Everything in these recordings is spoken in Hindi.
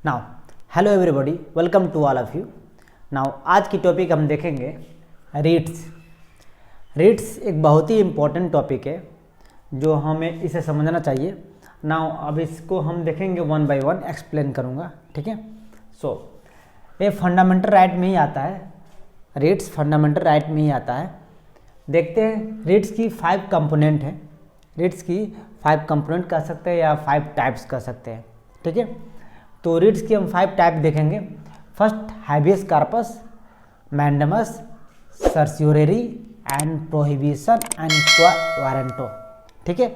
Now hello everybody, welcome to all of you. Now आज की टॉपिक हम देखेंगे रीट्स। रीट्स एक बहुत ही इम्पोर्टेंट टॉपिक है जो हमें इसे समझना चाहिए। नाउ अब इसको हम देखेंगे वन बाय वन, एक्सप्लेन करूँगा, ठीक है। सो ये फंडामेंटल राइट में ही आता है, रीट्स फंडामेंटल राइट में ही आता है। देखते हैं रीट्स की 5 कंपोनेंट है। रीट्स की 5 कंपोनेंट कह सकते हैं या 5 टाइप्स कह सकते हैं, ठीक है। तो रीट्स की हम 5 टाइप देखेंगे। First habeas corpus, mandamus, certiorari and prohibition and quo warranto, ठीक है।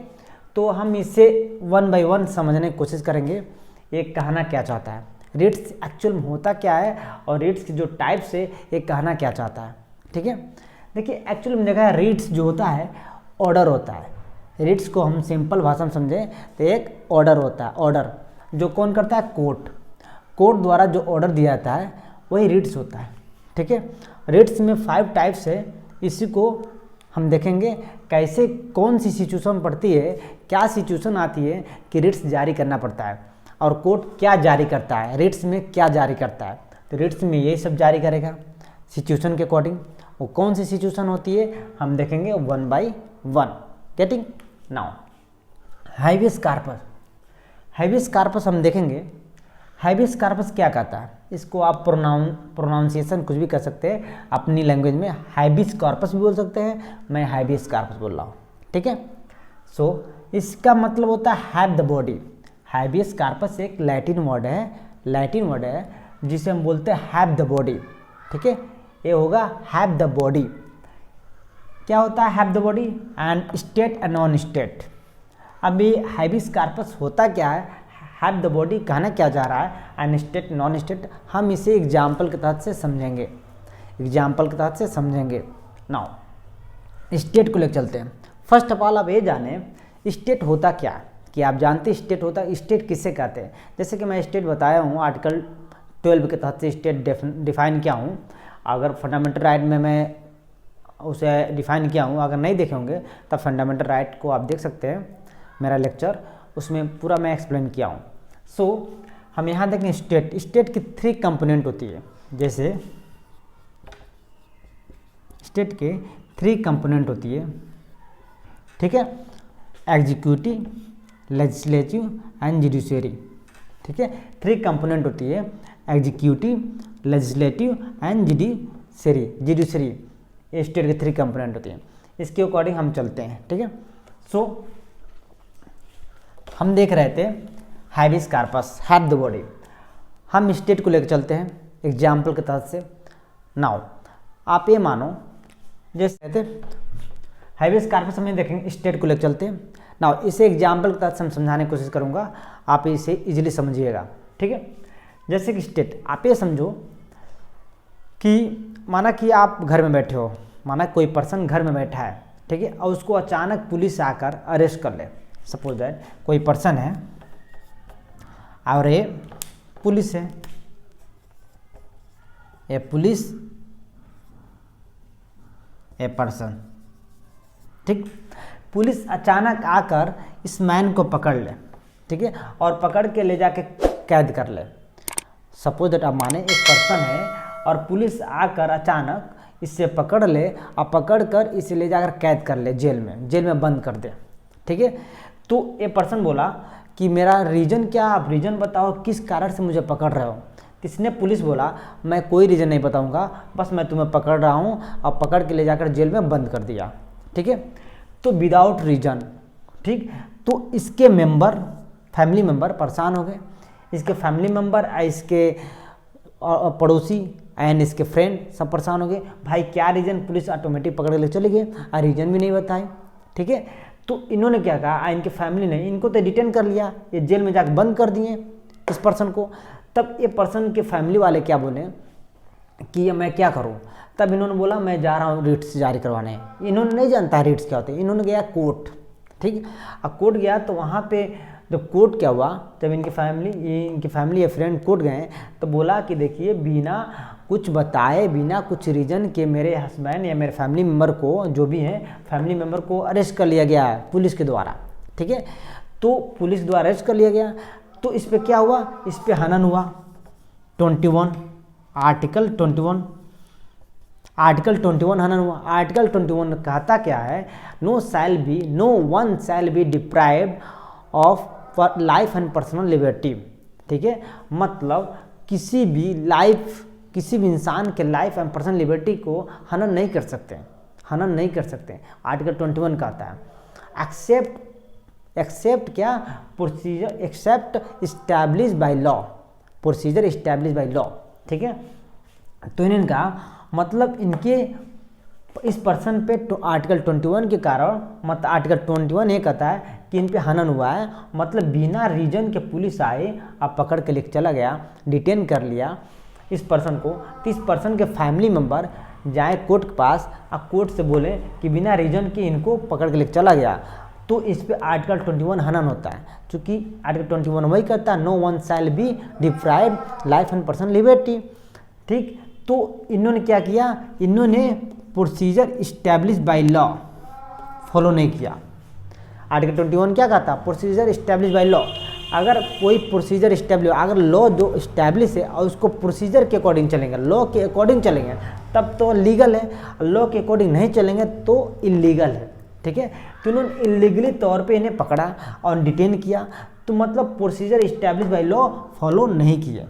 तो हम इसे वन बाय वन समझने की कोशिश करेंगे ये कहना क्या चाहता है, रीट्स एक्चुअल में होता क्या है और रीट्स की जो टाइप्स है ये कहना क्या चाहता है, ठीक है। देखिए एक्चुअल में देखा है रीट्स जो होता है ऑर्डर होता है। रीट्स को हम सिंपल भाषा में समझें तो एक ऑर्डर होता है। ऑर्डर जो कौन करता है? कोर्ट। कोर्ट द्वारा जो ऑर्डर दिया जाता है वही रीट्स होता है, ठीक है। रीट्स में 5 टाइप्स है, इसी को हम देखेंगे कैसे कौन सी सिचुएशन पड़ती है, क्या सिचुएशन आती है कि रीट्स जारी करना पड़ता है और कोर्ट क्या जारी करता है, रीट्स में क्या जारी करता है। तो रीट्स में यही सब जारी करेगा सिचुएशन के अकॉर्डिंग। वो कौन सी सिचुएशन होती है हम देखेंगे one by one. Getting? Now habeas corpus. Habeas corpus हम देखेंगे। हैबियस कार्पस क्या कहता है? इसको आप प्रोनाउंसिएशन कुछ भी कर सकते हैं अपनी लैंग्वेज में, हैबियस कार्पस भी बोल सकते हैं, मैं हैबियस कार्पस बोल रहा हूँ, ठीक है। सो इसका मतलब होता है have the body. Habeas corpus एक लैटिन वर्ड है जिसे हम बोलते हैं हैव द बॉडी, ठीक है। ये होगा हैव द बॉडी। क्या होता है have the body? And state and non state. अब ये हैबियस कार्पस होता क्या है, हैव द बॉडी कहना क्या जा रहा है, एंड स्टेट नॉन स्टेट हम इसे एग्जाम्पल के तहत से समझेंगे। नाउ स्टेट को लेकर चलते हैं। फर्स्ट ऑफ ऑल आप ये जाने स्टेट होता क्या, कि आप जानते स्टेट होता, स्टेट किसे कहते हैं। जैसे कि मैं स्टेट बताया हूँ आर्टिकल 12 के तहत से स्टेट डिफाइन किया हूँ। अगर फंडामेंटल राइट में मैं उसे डिफाइन किया हूँ, अगर नहीं देखे होंगे तब फंडामेंटल राइट को आप देख सकते हैं मेरा लेक्चर, उसमें पूरा मैं एक्सप्लेन किया हूँ। सो हम यहाँ देखें स्टेट की 3 कंपोनेंट होती है। जैसे स्टेट के 3 कंपोनेंट होती है, ठीक है। एग्जीक्यूटिव, लेजिस्लेटिव एंड जुडिशरी, ठीक है। 3 कंपोनेंट होती है, एग्जीक्यूटिव, लेजिस्लेटिव एंड जुडिशरी। ये स्टेट की 3 कंपोनेंट होती है। इसके अकॉर्डिंग हम चलते हैं, ठीक है। सो हम देख रहे थे habeas corpus, have the body. हम स्टेट को लेकर चलते हैं एग्जाम्पल के तहत से। नाउ आप ये मानो जैसे कहते हैबियस कार्पस हम देखेंगे, स्टेट को लेकर चलते हैं। नाउ इसे एग्जाम्पल के तहत से हम समझाने की कोशिश करूँगा, आप इसे इजीली समझिएगा, ठीक है। जैसे कि स्टेट आप ये समझो कि माना कि आप घर में बैठे हो, माना कोई पर्सन घर में बैठा है, ठीक है, और उसको अचानक पुलिस आकर अरेस्ट कर ले। सपोज दैट कोई पर्सन है और ये पुलिस है, ये पुलिस ए पर्सन, ठीक। पुलिस अचानक आकर इस मैन को पकड़ ले, ठीक है, और पकड़ के ले जाके कैद कर ले। सपोज दैट आप माने एक पर्सन है और पुलिस आकर अचानक इससे पकड़ ले और पकड़ कर इसे ले जाकर कैद कर ले, जेल में बंद कर दे, ठीक है। तो ये पर्सन बोला कि मेरा रीज़न क्या, आप रीज़न बताओ किस कारण से मुझे पकड़ रहे हो। किसने? पुलिस बोला मैं कोई रीज़न नहीं बताऊंगा, बस मैं तुम्हें पकड़ रहा हूँ और पकड़ के ले जाकर जेल में बंद कर दिया, ठीक है। तो विदाउट रीज़न, ठीक। तो इसके फैमिली मेम्बर परेशान हो गए, इसके फैमिली मेम्बर, इसके पड़ोसी एंड इसके फ्रेंड सब परेशान हो गए। भाई क्या रीज़न? पुलिस ऑटोमेटिक पकड़ ले चले गए और रीज़न भी नहीं बताए, ठीक है। तो इन्होंने क्या कहा, इनके फैमिली ने इनको तो डिटेन कर लिया, ये जेल में जाकर बंद कर दिए इस पर्सन को। तब ये पर्सन के फैमिली वाले क्या बोले कि मैं क्या करूं? तब इन्होंने बोला मैं जा रहा हूं रीट्स जारी करवाने। इन्होंने नहीं जानता है रीट्स क्या होते हैं, इन्होंने गया कोर्ट, ठीक। अब कोर्ट गया तो वहाँ पे जब कोर्ट क्या हुआ, जब इनकी फैमिली या फ्रेंड कोर्ट गए तो बोला कि देखिए बिना कुछ बताए, बिना कुछ रीज़न के मेरे हस्बैंड या मेरे फैमिली मेम्बर को, जो भी है फैमिली मेम्बर को अरेस्ट कर लिया गया है पुलिस के द्वारा, ठीक है। तो पुलिस द्वारा अरेस्ट कर लिया गया। तो इस पे क्या हुआ, इस पे हनन हुआ। 21 आर्टिकल 21 हनन हुआ। आर्टिकल 21 कहता क्या है, no one shall be deprived of life and personal liberty. ठीक है, मतलब किसी भी इंसान के लाइफ एंड पर्सनल लिबर्टी को हनन नहीं कर सकते, आर्टिकल 21 कहता है। एक्सेप्ट क्या, procedure except establish by law, procedure establish by law. ठीक है, तो इन्होंने कहा मतलब इनके इस पर्सन पे आर्टिकल 21 के कारण, मतलब आर्टिकल 21 ये कहता है कि इन पे हनन हुआ है, मतलब बिना रीजन के पुलिस आए, अब पकड़ के लेके चला गया, डिटेन कर लिया इस पर्सन को। तो इस पर्सन के फैमिली मेम्बर जाए कोर्ट के पास और कोर्ट से बोले कि बिना रीजन के इनको पकड़ के लेके चला गया, तो इस पे आर्टिकल 21 हनन होता है। क्योंकि आर्टिकल 21 वही कहता है, no one shall be deprived life and personal liberty. ठीक, तो इन्होंने क्या किया, इन्होंने procedure establish by law follow नहीं किया। आर्टिकल 21 क्या कहता है, प्रोसीजर इस्टेब्लिश बाय लॉ। अगर कोई प्रोसीजर इस्टेब्लिश, अगर लॉ जो इस्टेब्लिश है और उसको प्रोसीजर के अकॉर्डिंग चलेंगे, लॉ के अकॉर्डिंग चलेंगे, तब तो लीगल है। लॉ के अकॉर्डिंग नहीं चलेंगे तो इलीगल है। ठीक है, तो इन्होंने इलीगली तौर पे इन्हें पकड़ा और डिटेन किया, तो मतलब procedure establish by law follow नहीं किए।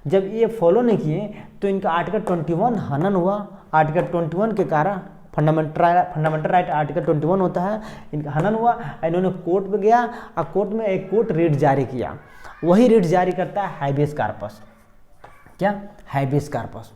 जब ये फॉलो नहीं किए तो इनका आर्टिकल 21 हनन हुआ। आर्टिकल 21 के कारण फंडामेंटल राइट आर्टिकल 21 होता है, इनका हनन हुआ। इन्होंने कोर्ट में गया और कोर्ट में एक कोर्ट रिट जारी किया। वही रिट जारी करता है हैबियस कॉर्पस। क्या, हैबियस कॉर्पस,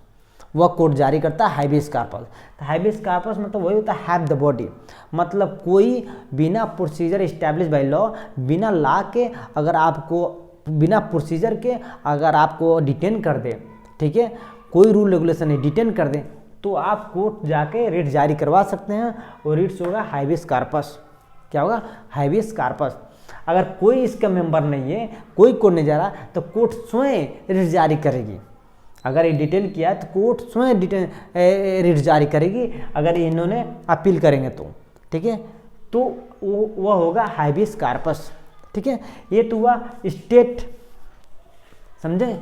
वह कोर्ट जारी करता है हैबियस कॉर्पस। तो हैबियस कॉर्पस मतलब वही होता है हैव द बॉडी, मतलब कोई बिना प्रोसीजर इस्टेब्लिश बाय लॉ, बिना ला के अगर आपको, बिना प्रोसीजर के अगर आपको डिटेन कर दे, ठीक है, कोई रूल रेगुलेशन नहीं, डिटेन कर दे, तो आप कोर्ट जाके रिट जारी करवा सकते हैं। और रिट होगा हैबियस कॉर्पस। क्या होगा, हैबियस कॉर्पस। अगर कोई इसका मेंबर नहीं है, कोई कोर्ट नहीं जा रहा, तो कोर्ट स्वयं रिट जारी करेगी। अगर ये डिटेन किया है तो कोर्ट स्वयं रिट जारी करेगी, अगर इन्होंने अपील करेंगे तो। ठीक है, तो वह होगा हैबियस कॉर्पस। ठीक है, ये तो हुआ स्टेट, समझे।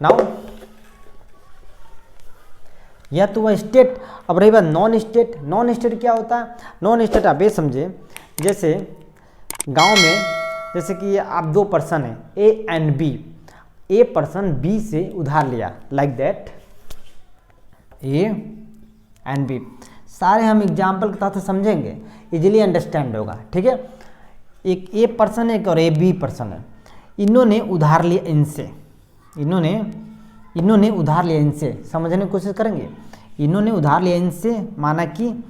नाउ यह तो हुआ स्टेट। अब रही बात नॉन स्टेट। नॉन स्टेट क्या होता है, नॉन स्टेट आप ये समझे, जैसे गांव में, जैसे कि आप दो पर्सन हैं A and B, A person B से उधार लिया, like that A and B. सारे हम एग्जाम्पल के तहत समझेंगे, इजीली अंडरस्टैंड होगा। ठीक है, एक ए पर्सन है और ए बी पर्सन है, इन्होंने उधार लिया इनसे, इन्होंने उधार लिया इनसे, समझने की कोशिश करेंगे। इन्होंने उधार लिया इनसे, माना कि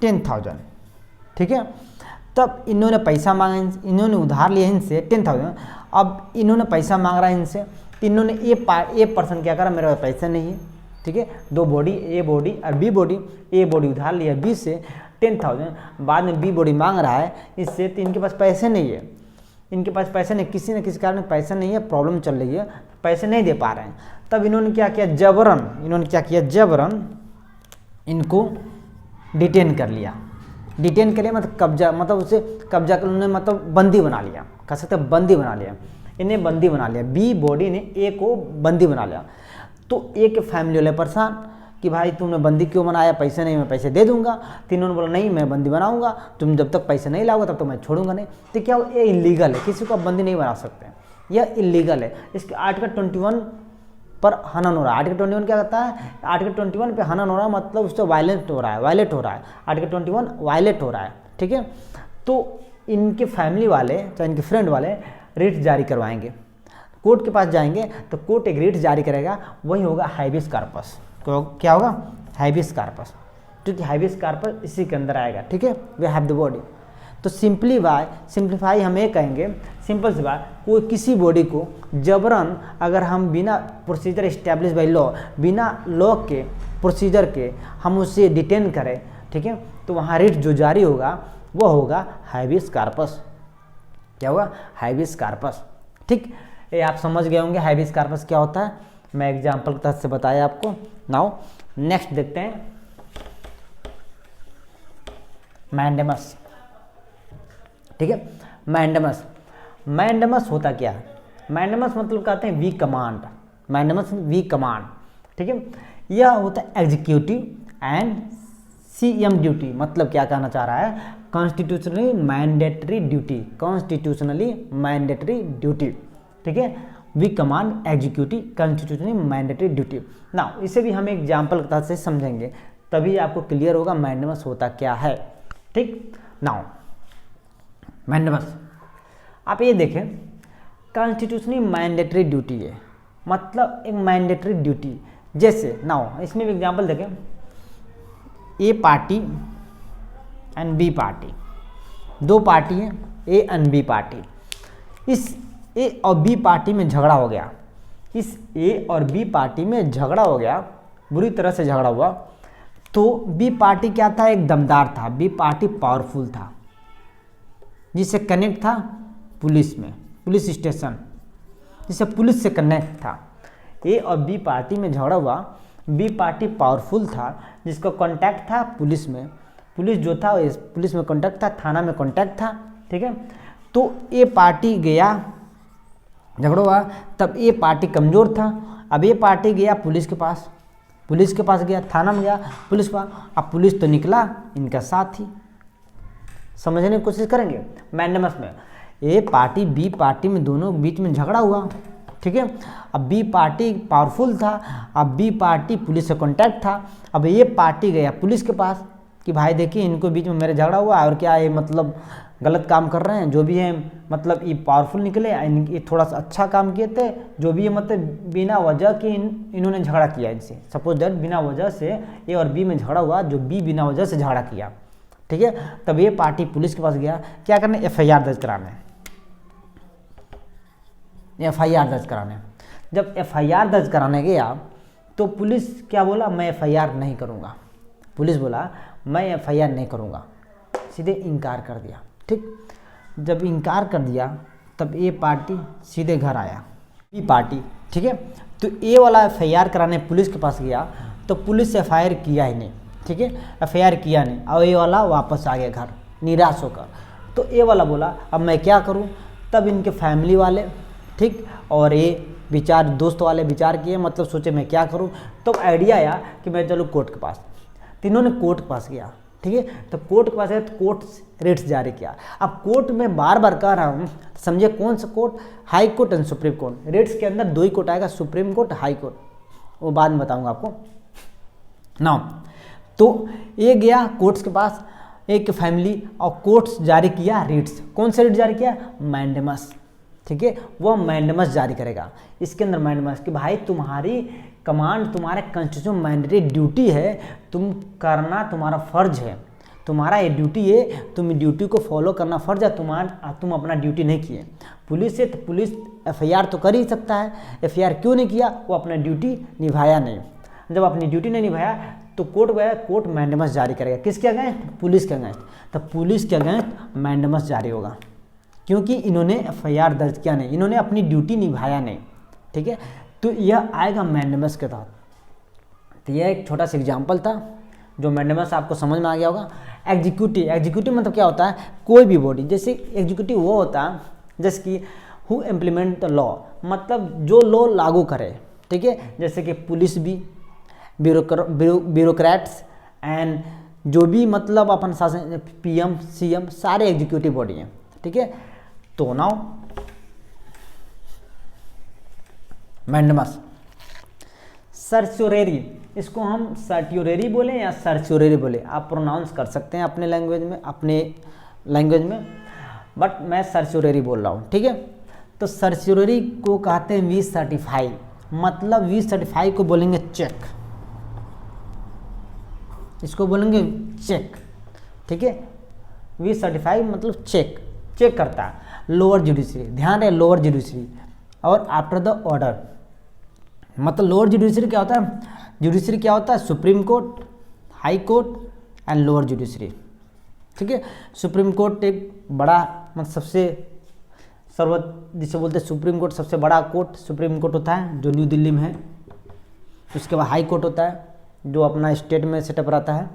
10,000। ठीक है, तब इन्होंने पैसा मांगा, इन्होंने उधार लिया इनसे 10,000। अब इन्होंने पैसा मांग रहा है इनसे, तो इन्होंने ए पर्सन क्या करा, मेरे पास पैसा नहीं है। ठीक है, दो बॉडी, ए बॉडी और बी बॉडी। ए बॉडी उधार लिया बी से 10,000, बाद में बी बॉडी मांग रहा है इससे, तो इनके पास पैसे नहीं है, इनके पास पैसे नहीं, किसी न किसी कारण पैसा नहीं है, प्रॉब्लम चल रही है, पैसे नहीं दे पा रहे हैं। तब इन्होंने क्या किया, जबरन इनको डिटेन कर लिया। डिटेन कर लिया मतलब कब्जा, मतलब उसे कब्जा कर, उन्होंने मतलब बंदी बना लिया, कह सकते हैं बंदी बना लिया, इन्हें बंदी बना लिया। बी बॉडी ने ए को बंदी बना लिया। तो ए के फैमिली वाले परेशान कि भाई तुमने बंदी क्यों बनाया, पैसे नहीं, मैं पैसे दे दूंगा। तो इन्होंने बोला नहीं, मैं बंदी बनाऊंगा, तुम जब तक पैसे नहीं लाओगे तब तक मैं छोड़ूंगा नहीं। तो क्या ये इलीगल है, किसी को आप बंदी नहीं बना सकते, यह इलीगल है। इसके आर्टिकल 21 पर हनन हो रहा है। आर्टिकल 21 क्या कहता है, आर्टिकल 21 पे हनन हो रहा है, मतलब उससे वायलेट हो रहा है, आर्टिकल 21 वायलेट हो रहा है। ठीक है, तो इनके फैमिली वाले, चाहे इनके फ्रेंड वाले रिट जारी करवाएंगे, कोर्ट के पास जाएंगे, तो कोर्ट एक रिट जारी करेगा, वही होगा हैबियस कॉर्पस। तो क्या होगा, हैबियस कॉर्पस, क्योंकि हैबियस कॉर्पस इसी के अंदर आएगा। ठीक है, वे हैव द बॉडी। तो सिंप्लीफाई हम ये कहेंगे, सिंपल सी बात, कोई किसी बॉडी को जबरन अगर हम बिना प्रोसीजर इस्टेब्लिश बाय लॉ, बिना लॉ के प्रोसीजर के हम उसे डिटेन करें, ठीक है, तो वहाँ रिट जो जारी होगा वो होगा हैबियस कॉर्पस। क्या होगा, हैबियस कॉर्पस। ठीक, ये आप समझ गए होंगे हैबियस कॉर्पस क्या होता है, मैं एग्जाम्पल के तहत से बताया आपको। नाउ नेक्स्ट देखते हैं, मैंडेमस। ठीक है, मैंडेमस होता क्या है, मैंडेमस मतलब कहते हैं we command, mandamus we command, ठीक है। यह होता है एग्जीक्यूटिव एंड सीएम ड्यूटी, मतलब क्या कहना चाह रहा है, constitutionally mandatory duty, constitutionally mandatory duty, ठीक है। We command executive constitutionally mandatory duty. ना इसे भी हम एग्जाम्पल से समझेंगे, तभी आपको क्लियर होगा मैंडेमस होता क्या है, ठीक। नाउ मैंडेमस आप ये देखें, कॉन्स्टिट्यूशनली मैंडेटरी ड्यूटी है, मतलब एक मैंडेटरी ड्यूटी। जैसे नाउ इसमें भी एग्जाम्पल देखें, ए पार्टी एंड बी पार्टी, दो पार्टी हैं ए एंड बी पार्टी। इस ए और बी पार्टी में झगड़ा हो गया, इस ए और बी पार्टी में झगड़ा हो गया, बुरी तरह से झगड़ा हुआ। तो बी पार्टी क्या था, एक दमदार था, बी पार्टी पावरफुल था, जिससे कनेक्ट था पुलिस में, पुलिस स्टेशन, जिससे पुलिस से कनेक्ट था। ए और बी पार्टी में झगड़ा हुआ, बी पार्टी पावरफुल था, जिसका कांटेक्ट था पुलिस में, पुलिस जो था पुलिस में कांटेक्ट था, थाना में कांटेक्ट था, ठीक है। तो ए पार्टी गया, झगड़ा हुआ, तब ए पार्टी कमज़ोर था, अब ए पार्टी गया पुलिस के पास, पुलिस के पास गया, थाना में गया, पुलिस के पास, अब पुलिस तो निकला इनका साथ ही। समझने की कोशिश करेंगे, मैंडेमस में ए पार्टी बी पार्टी में दोनों बीच में झगड़ा हुआ, ठीक है। अब बी पार्टी पावरफुल था, अब बी पार्टी पुलिस से कांटेक्ट था, अब ये पार्टी गया पुलिस के पास कि भाई देखिए इनको बीच में मेरे झगड़ा हुआ और क्या ये मतलब गलत काम कर रहे हैं, जो भी है मतलब ये पावरफुल निकले, ये थोड़ा सा अच्छा काम किए थे, जो भी है मतलब बिना वजह के इन्होंने झगड़ा किया इनसे, सपोज दैट बिना वजह से ए और बी में झगड़ा हुआ, जो बी बिना वजह से झगड़ा किया, ठीक है। तब ये पार्टी पुलिस के पास गया, क्या करने, एफआईआर दर्ज कराने, एफआईआर दर्ज कराने। जब एफआईआर दर्ज कराने गया तो पुलिस क्या बोला, मैं एफआईआर नहीं करूँगा, पुलिस बोला मैं एफआईआर नहीं करूँगा, सीधे इनकार कर दिया, ठीक। जब इनकार कर दिया तब ए पार्टी सीधे घर आया, बी पार्टी, ठीक है। तो ए वाला एफआईआर कराने पुलिस के पास गया तो पुलिस एफआईआर किया ही नहीं, ठीक है, एफआईआर किया नहीं, और ए वाला वापस आ गया घर निराश होकर। तो ए वाला बोला अब मैं क्या करूं, तब इनके फैमिली वाले, ठीक, और ये विचार दोस्त वाले विचार किए, मतलब सोचे मैं क्या करूं। तो आइडिया आया कि मैं चलूँ कोर्ट के पास, तीनों ने कोर्ट के पास गया, ठीक है। तो कोर्ट के पास है तो कोर्ट रेट्स जारी किया। अब कोर्ट में बार बार कह रहा हूँ, समझिए कौन सा court, High court and Supreme court. Rates के अंदर दो ही कोर्ट आएगा, सुप्रीम कोर्ट, हाई कोर्ट, वो बाद में बताऊँगा आपको ना। तो ये गया कोर्ट्स के पास, एक फैमिली, और कोर्ट्स जारी किया रेट्स। कौन सा रेट जारी किया, मैंडेमस, ठीक है, वो मैंडेमस जारी करेगा। इसके अंदर मैंडेमस कि भाई तुम्हारी कमांड, तुम्हारे कॉन्स्टिट्यूशन मैंडेटरी ड्यूटी है, तुम करना तुम्हारा फर्ज है, तुम्हारा ये ड्यूटी है, तुम ड्यूटी को फॉलो करना फर्ज है, तुम अपना ड्यूटी नहीं किए। पुलिस से तो पुलिस एफआईआर तो कर ही सकता है, एफआईआर क्यों नहीं किया, वो अपना ड्यूटी निभाया नहीं। जब अपनी ड्यूटी नहीं निभाया तो कोर्ट गया, कोर्ट मैंडेमस जारी करेगा, किसके अगेंस्ट, पुलिस के अगेंस्ट। तो पुलिस के अगेंस्ट मैंडेमस जारी होगा, क्योंकि इन्होंने एफआईआर दर्ज किया नहीं, इन्होंने अपनी ड्यूटी निभाया नहीं, ठीक है। तो यह आएगा मैंडेमस के तहत। तो यह एक छोटा सा एग्जाम्पल था जो मैंडेमस आपको समझ में आ गया होगा। एग्जीक्यूटिव, एग्जीक्यूटिव मतलब क्या होता है, कोई भी बॉडी, जैसे एग्जीक्यूटिव वो होता है जैसे कि हु इम्प्लीमेंट द लॉ, मतलब जो लॉ लागू करे, ठीक है। जैसे कि पुलिस भी, ब्यूरोक्रेट्स एंड जो भी मतलब अपन शासन, पीएम सीएम, सारे एग्जीक्यूटिव बॉडी हैं, ठीक है। तो नाउ मैंडेमस, सर्च्योरेरी, इसको हम सर्ट्योरेरी बोले या सर्च्योरेरी बोले, आप प्रोनाउंस कर सकते हैं अपने लैंग्वेज में, बट मैं सर्च्योरेरी बोल रहा हूँ, ठीक है। तो सर्च्योरेरी को कहते हैं वी सर्टिफाई, मतलब वी सर्टिफाई को बोलेंगे चेक, इसको बोलेंगे चेक, ठीक है। वी सर्टिफाई मतलब चेक, चेक करता है लोअर जुडिशरी, ध्यान रहे लोअर जुडिशरी, और आफ्टर द ऑर्डर, मतलब लोअर जुडिशरी क्या होता है, जुडिशरी क्या होता है, supreme Court, High court and lower judiciary, ठीक है। सुप्रीम कोर्ट एक बड़ा मतलब सबसे जिसे बोलते हैं सुप्रीम कोर्ट, सबसे बड़ा कोर्ट सुप्रीम कोर्ट होता है जो न्यू दिल्ली में है। उसके बाद हाई कोर्ट होता है जो अपना स्टेट में सेटअप रहता है,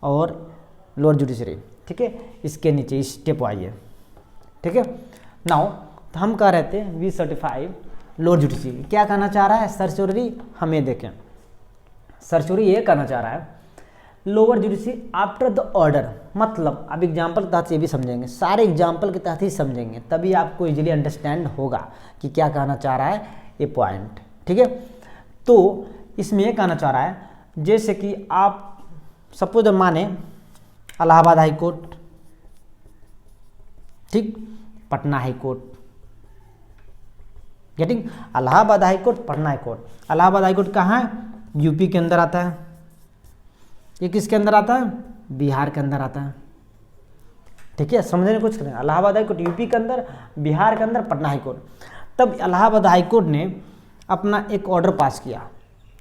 और लोअर जुडिशरी, ठीक है। इसके नीचे स्टेप वाइज है, ठीक है। नाउ तो हम कह रहे थे वी सर्टिफाई लोअर जुडिशरी, क्या कहना चाह रहा है सर्चोरी, हमें देखें सर्चोरी ये कहना चाह रहा है lower judiciary after the order, मतलब अब एग्जाम्पल के तहत ये भी समझेंगे, सारे एग्जाम्पल के तहत ही समझेंगे, तभी आपको इजीली अंडरस्टैंड होगा कि क्या कहना चाह रहा है ये पॉइंट, ठीक है। तो इसमें ये कहना चाह रहा है जैसे कि आप सपोज माने इलाहाबाद हाई कोर्ट, ठीक, Patna high court, getting, Allahabad high court, Patna high court. Allahabad high court कहाँ है, यूपी के अंदर आता है, ये किसके अंदर आता है, बिहार के अंदर आता है, ठीक है, समझने में कुछ करें, इलाहाबाद हाई कोर्ट यूपी के अंदर, बिहार के अंदर, पटना हाई कोर्ट। तब इलाहाबाद हाई कोर्ट ने अपना एक ऑर्डर पास किया,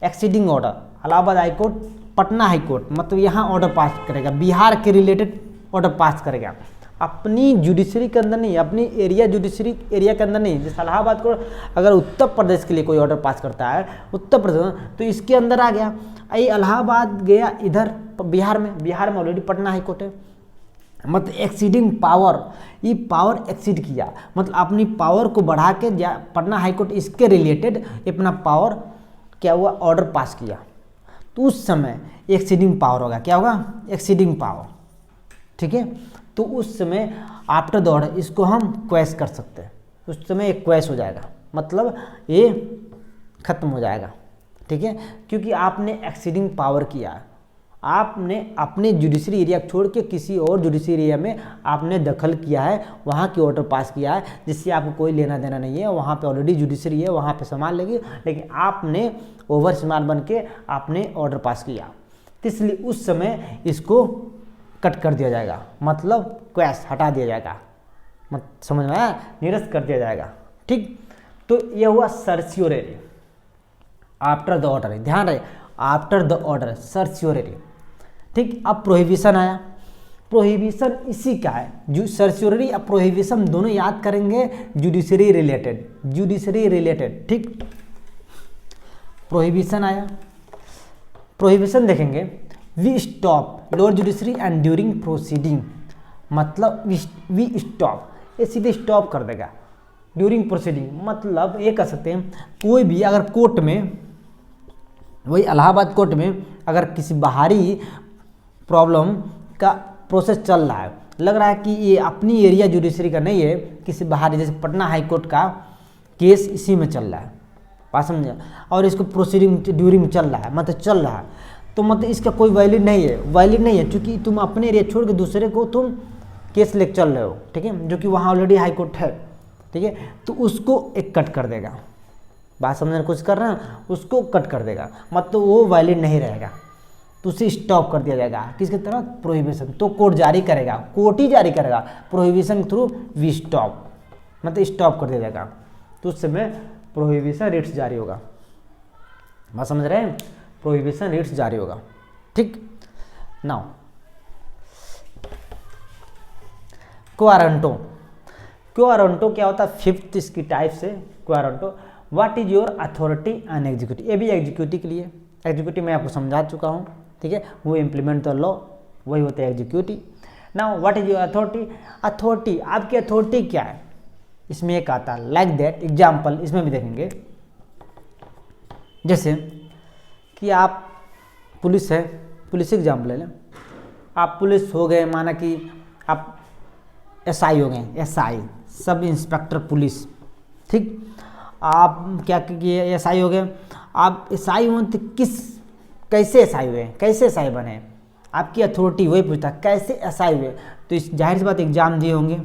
exceeding order, Allahabad high court, Patna high court, मतलब यहाँ ऑर्डर पास करेगा, बिहार के रिलेटेड ऑर्डर पास करेगा, अपनी जुडिशरी के अंदर नहीं, अपनी एरिया जुडिशरी एरिया के अंदर नहीं। जैसे इलाहाबाद को अगर उत्तर प्रदेश के लिए कोई ऑर्डर पास करता है, उत्तर प्रदेश, तो इसके अंदर आ गया, ये इलाहाबाद गया इधर बिहार में ऑलरेडी पटना हाई कोर्ट है, मतलब एक्सीडिंग पावर, ये पावर एक्सीड किया, मतलब अपनी पावर को बढ़ा के पटना हाई कोर्ट इसके रिलेटेड अपना पावर क्या हुआ, ऑर्डर पास किया, तो उस समय एक्सीडिंग पावर होगा, क्या होगा, एक्सीडिंग पावर, ठीक है। तो उस समय आफ्टर द ऑर्डर इसको हम क्वेश कर सकते हैं, उस समय एक क्वेश हो जाएगा, मतलब ये खत्म हो जाएगा, ठीक है, क्योंकि आपने एक्सीडिंग पावर किया, आपने अपने जुडिशरी एरिया छोड़ के किसी और जुडिशरी एरिया में आपने दखल किया है, वहाँ की ऑर्डर पास किया है, जिससे आपको कोई लेना देना नहीं है, वहाँ पे ऑलरेडी जुडिशरी है, वहाँ पे संभाल लेगी, लेकिन आपने ओवर स्मार्ट बन के आपने ऑर्डर पास किया, तो इसलिए उस समय इसको कट कर दिया जाएगा, मतलब क्वेश हटा दिया जाएगा, समझ में आया, निरस्त कर दिया जाएगा, ठीक। तो यह हुआ सर्चियोरेरी आफ्टर द ऑर्डर, ध्यान रहे आफ्टर द ऑर्डर सर्चियोरेरी, ठीक। अब प्रोहिबिशन आया, प्रोहिबिशन इसी का है, सर्चियोरेरी और प्रोहिबिशन दोनों याद करेंगे, जुडिशरी रिलेटेड, ठीक। प्रोहिबिशन आया, प्रोहिबिशन देखेंगे, we stop lower judiciary and during proceeding, मतलब वी स्टॉप, ये सीधे स्टॉप कर देगा, ड्यूरिंग प्रोसीडिंग, मतलब ये कह सकते हैं कोई भी अगर कोर्ट में, वही इलाहाबाद कोर्ट में अगर किसी बाहरी प्रॉब्लम का प्रोसेस चल रहा है, लग रहा है कि ये अपनी एरिया जुडिशरी का नहीं है, किसी बाहरी, जैसे पटना हाई कोर्ट का केस इसी में चल रहा है, बात समझे, और इसको प्रोसीडिंग ड्यूरिंग चल रहा है, मतलब चल रहा है, तो मतलब इसका कोई वैलिड नहीं है, क्योंकि तुम अपने एरिया छोड़ के दूसरे को तुम केस लेके चल रहे हो, ठीक है, जो कि वहाँ ऑलरेडी हाई कोर्ट है, ठीक है, तो उसको एक कट कर देगा, बात समझने की कोशिश कर रहे हैं, उसको कट कर देगा, मतलब वो वैलिड नहीं रहेगा, तो उसे स्टॉप कर दिया जाएगा, किसके तरह, प्रोहिबिशन, तो कोर्ट जारी करेगा, कोर्ट ही जारी करेगा, प्रोहिबिशन थ्रू वी स्टॉप, मतलब स्टॉप कर दिया जाएगा, तो उस समय प्रोहिबिशन रिट्स जारी होगा, बात समझ रहे हैं, प्रोहिबिशन रिट्स जारी होगा, ठीक। नाउ क्वारंटो क्या होता है, फिफ्थ इसकी टाइप से quo warranto, what is your authority and executive, ये भी एग्जीक्यूटिव के लिए, एग्जीक्यूटिव मैं आपको समझा चुका हूँ, ठीक है, वो इम्प्लीमेंट द लॉ, वही होता है executive. Now what is your authority, आपकी अथॉरिटी क्या है, इसमें एक आता है लाइक दैट, एग्जाम्पल इसमें भी देखेंगे, जैसे कि आप पुलिस है, पुलिस एग्जाम्पल ले लें, आप पुलिस हो गए, माना कि आप एसआई हो गए, एसआई सब इंस्पेक्टर पुलिस, ठीक, आप क्या किए, एसआई हो गए, आप एसआई हुए तो कैसे एसआई हुए, कैसे एसआई बने, आपकी अथॉरिटी वही पूछता कैसे एसआई हुए, तो इस जाहिर सी बात एग्जाम दिए होंगे,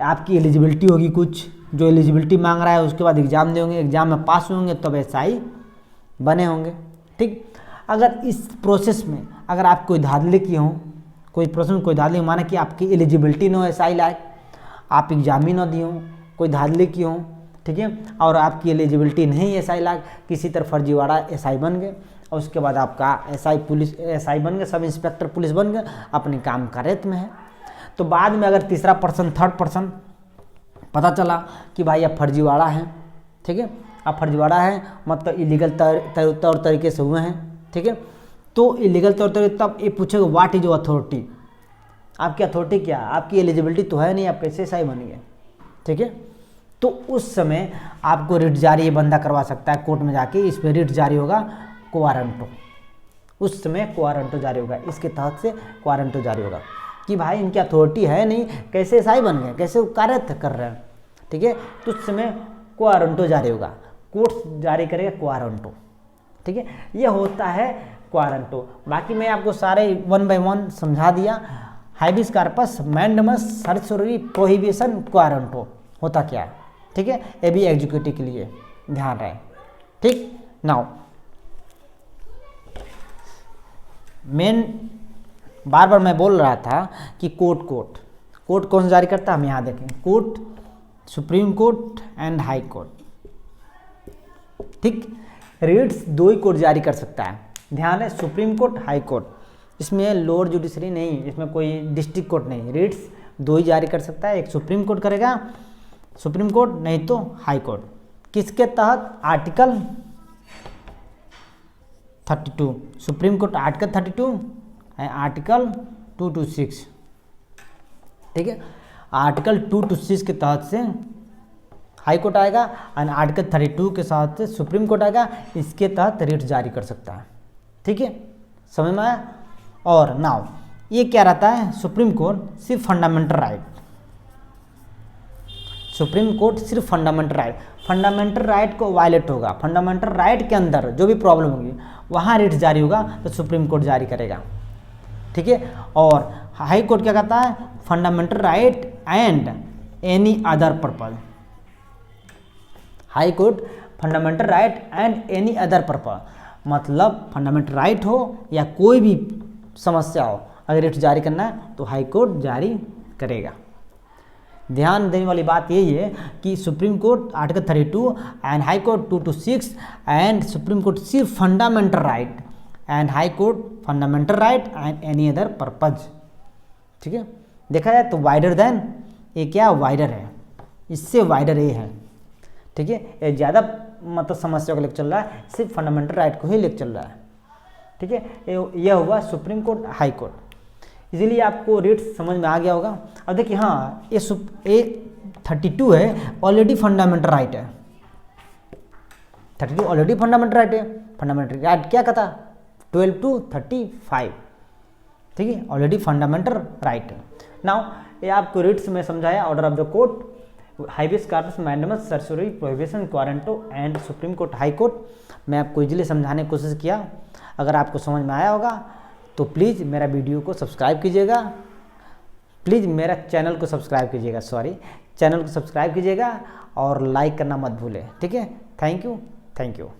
आपकी एलिजिबिलिटी होगी, कुछ जो एलिजिबिलिटी मांग रहा है, उसके बाद एग्जाम देंगे, एग्जाम में पास होंगे तब एसआई बने होंगे, ठीक। अगर इस प्रोसेस में अगर आप कोई धांधली किए हों, कोई प्रोसेस में कोई धांधली, माना कि आपकी एलिजिबिलिटी न हो एसआई लायक, आप एग्जाम ही न दिए हों, कोई धांधली किए हों, ठीक है, और आपकी एलिजिबिलिटी नहीं एसआई लायक, किसी तरह फर्जीवाड़ा एसआई बन गए, और उसके बाद आपका एसआई बन गए, सब इंस्पेक्टर पुलिस बन गए, अपने काम कार्यरत में है, तो बाद में अगर तीसरा पर्सन, थर्ड पर्सन पता चला कि भाई आप फर्जीवाड़ा हैं, ठीक है, आप फर्जीवाड़ा हैं, मतलब इलीगल तौर तरीके से हुए हैं, ठीक है, तो इलीगल तौर तरीके, तब ये पूछेगा व्हाट इज योर अथॉरिटी, आपकी अथॉरिटी क्या है, आपकी एलिजिबिलिटी तो है नहीं, आप कैसे एसआई बन गए, ठीक है। तो उस समय आपको रिट जारी ये बंदा करवा सकता है कोर्ट में जाके, इस पर रिट जारी होगा क्वो वारंटो, उस समय क्वो वारंटो जारी होगा, इसके तहत से क्वो वारंटो जारी होगा कि भाई इनकी अथॉरिटी है नहीं, कैसे एसआई बन गए, कैसे वो कार्य कर रहे हैं, ठीक है। तो उस समय क्वो वारंटो जारी होगा, कोर्ट जारी करेगा क्वो वारंटो, ठीक है। ये होता है क्वो वारंटो। बाकी मैं आपको सारे 1 by 1 समझा दिया। हाइबिस corpus mandamus certiorari prohibition quo warranto होता क्या है, ठीक है। ये भी एग्जीक्यूटिव के लिए ध्यान रहे, ठीक। नाउ मेन बार बार मैं बोल रहा था कि कोर्ट कौन सा जारी करता है, हम यहाँ देखें, court, supreme court and High court, ठीक। रिट्स 2 ही कोर्ट जारी कर सकता है, ध्यान है, सुप्रीम कोर्ट, हाई कोर्ट, इसमें लोअर जुडिशरी नहीं, इसमें कोई डिस्ट्रिक्ट कोर्ट नहीं, रिट्स 2 ही जारी कर सकता है। एक सुप्रीम कोर्ट करेगा, सुप्रीम कोर्ट, नहीं तो हाई कोर्ट। किसके तहत, आर्टिकल 32, सुप्रीम कोर्ट आर्टिकल 32 है, आर्टिकल 226, ठीक है। आर्टिकल 226 के तहत से हाई कोर्ट आएगा और आर्टिकल 32 के साथ से सुप्रीम कोर्ट आएगा, इसके तहत रिट जारी कर सकता है, ठीक है, समझ में आया। और नाउ ये क्या रहता है, सुप्रीम कोर्ट सिर्फ फंडामेंटल राइट, सुप्रीम कोर्ट सिर्फ फंडामेंटल राइट को वायलेट होगा, फंडामेंटल राइट के अंदर जो भी प्रॉब्लम होगी वहाँ रिट जारी होगा तो सुप्रीम कोर्ट जारी करेगा, ठीक है। और हाई कोर्ट क्या कहता है, fundamental right and any other purpose, high Court fundamental right and any other purpose, मतलब फंडामेंटल राइट हो या कोई भी समस्या हो, अगर रिट जारी करना है तो हाई कोर्ट जारी करेगा। ध्यान देने वाली बात यही है कि Supreme Court article 32 and High Court 226 and Supreme Court सिर्फ fundamental right and High Court fundamental right and any other purpose, ठीक है। देखा जाए तो वाइडर देन, ये क्या वाइडर है, इससे वाइडर ये है, ठीक है। ये ज़्यादा मतलब समस्या को लेकर चल रहा है, सिर्फ फंडामेंटल राइट को ही लेकर चल रहा है, ठीक है। यह हुआ सुप्रीम कोर्ट, हाई कोर्ट। इसीलिए आपको रेट समझ में आ गया होगा। अब देखिए, हाँ, ये 32 है, ऑलरेडी फंडामेंटल राइट है, 32 ऑलरेडी फंडामेंटल राइट है। फंडामेंटल राइट क्या कहता, 12 to 35, ठीक है, ऑलरेडी फंडामेंटल राइट है। नाउ ये आपको रिट्स में समझाया, order of the court, habeas corpus mandamus certiorari prohibition quo warranto and Supreme Court, High Court. मैं आपको इजीली समझाने की कोशिश किया। अगर आपको समझ में आया होगा तो प्लीज़ मेरा वीडियो को सब्सक्राइब कीजिएगा, प्लीज़ मेरा चैनल को सब्सक्राइब कीजिएगा, चैनल को सब्सक्राइब कीजिएगा और लाइक करना मत भूलें, ठीक है। Thank you.